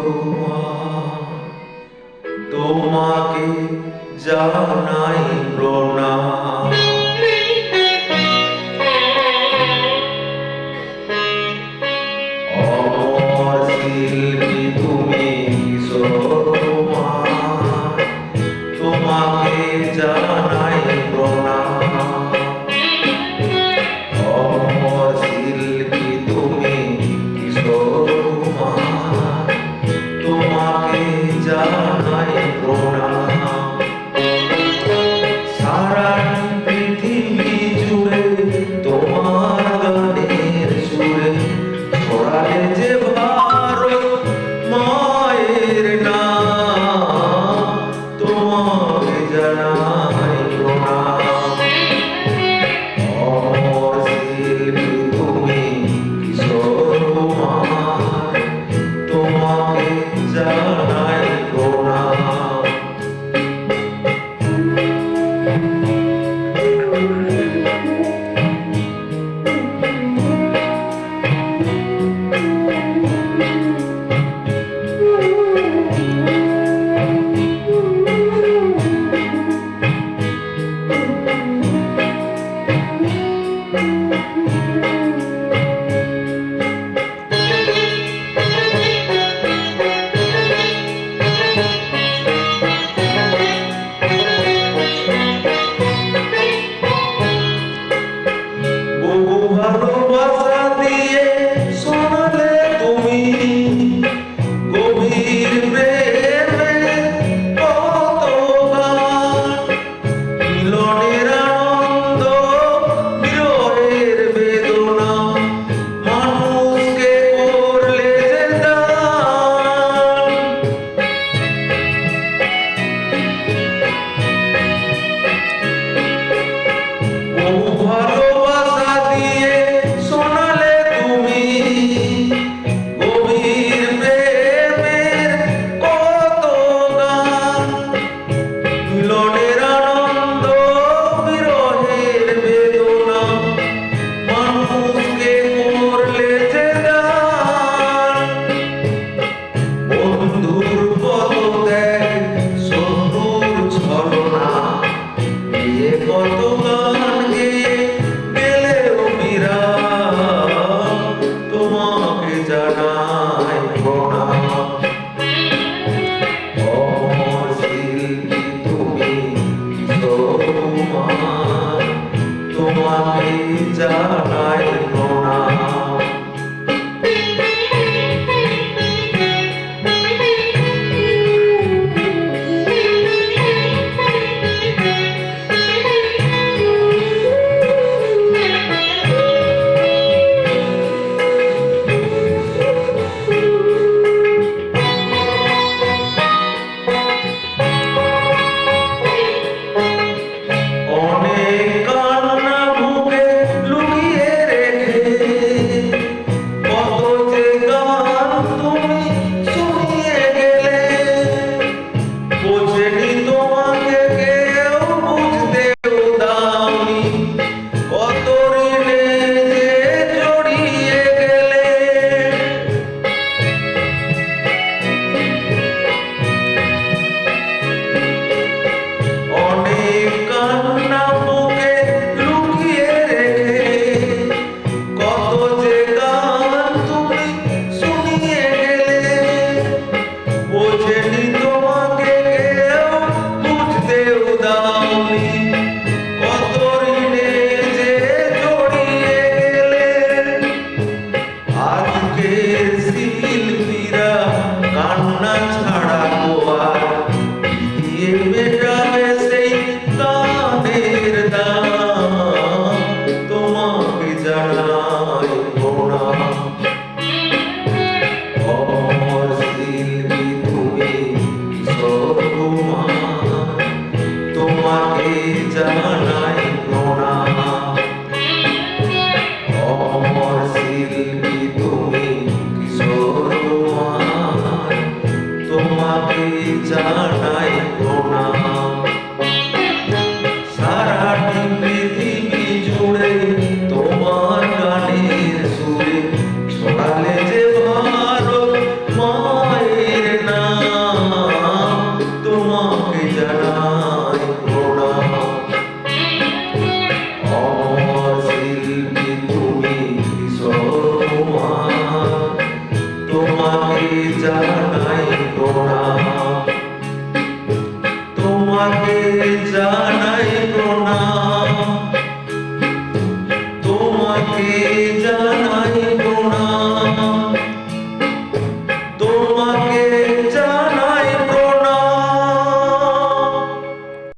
তোমার, তোমাকে জানাই প্রণাম। অমর শিল্পী তুমি কিশোর, তোমাকে জানাই প্রণাম। অমর শিল্পী তুমি কিশোর, তোমাকে জানাই প্রণাম। সারা পৃথিবী জুড়ে তোমার গানের সুরে ছড়ালে যে ভারত মায়ের নাম, তোমাকে জানাই প্রণাম। অমর শিল্পী তুমি কিশোর, তোমাকে জানাই প্রণাম। ভালোবাসা দিয়ে শোনালে তুমি গভীর প্রেমে কত গান, মিলনের আনন্দ বিরহের বেদনা মানুষকে করলে যে দান। বহু ভালোবাসা দিয়ে শোনালে তুমি গভীর প্রেমের কত গান, মিলনের আনন্দ বিরহের বেদনা মানুষকে করলে যে দান। বন্ধুর পদত্যাগ শত্রুর ছলনা নিয়ে কত গান গেয়ে গেলেও বিরাম, তোমাকে জানাই প্রণাম। অমর শিল্পী তুমি কিশোর, তোমাকে জানাই প্রণাম। অনেক কান্না বুকে লুকিয়ে রেখে কত যে গান তুমি শুনিয়ে গেলে, বোঝেনি তোমাকে কেউ, বুঝতেও দাওনি কত ঋণে যে জড়িয়ে গেলে। অনেক কান্না বুকে লুকিয়ে রেখে কত যে গান তুমি শুনিয়ে গেলে, বোঝেনি তোমাকে কেউ, বুঝতেও দাওনি কত ঋণে যে জড়িয়ে গেলে। আজকের শিল্পীরা কান্না ছাড়া আর দিয়ে মেটাবে সেই গানের দাম, তোমাকে জানাই প্রণাম। অমর শিল্পী তুমি কিশোর, তোমাকে জানাই প্রণাম। অমর শিল্পী তুমি কিশোর, তোমাকে জানাই প্রণাম। সারা পৃথিবী জুড়ে তোমার তোমাকে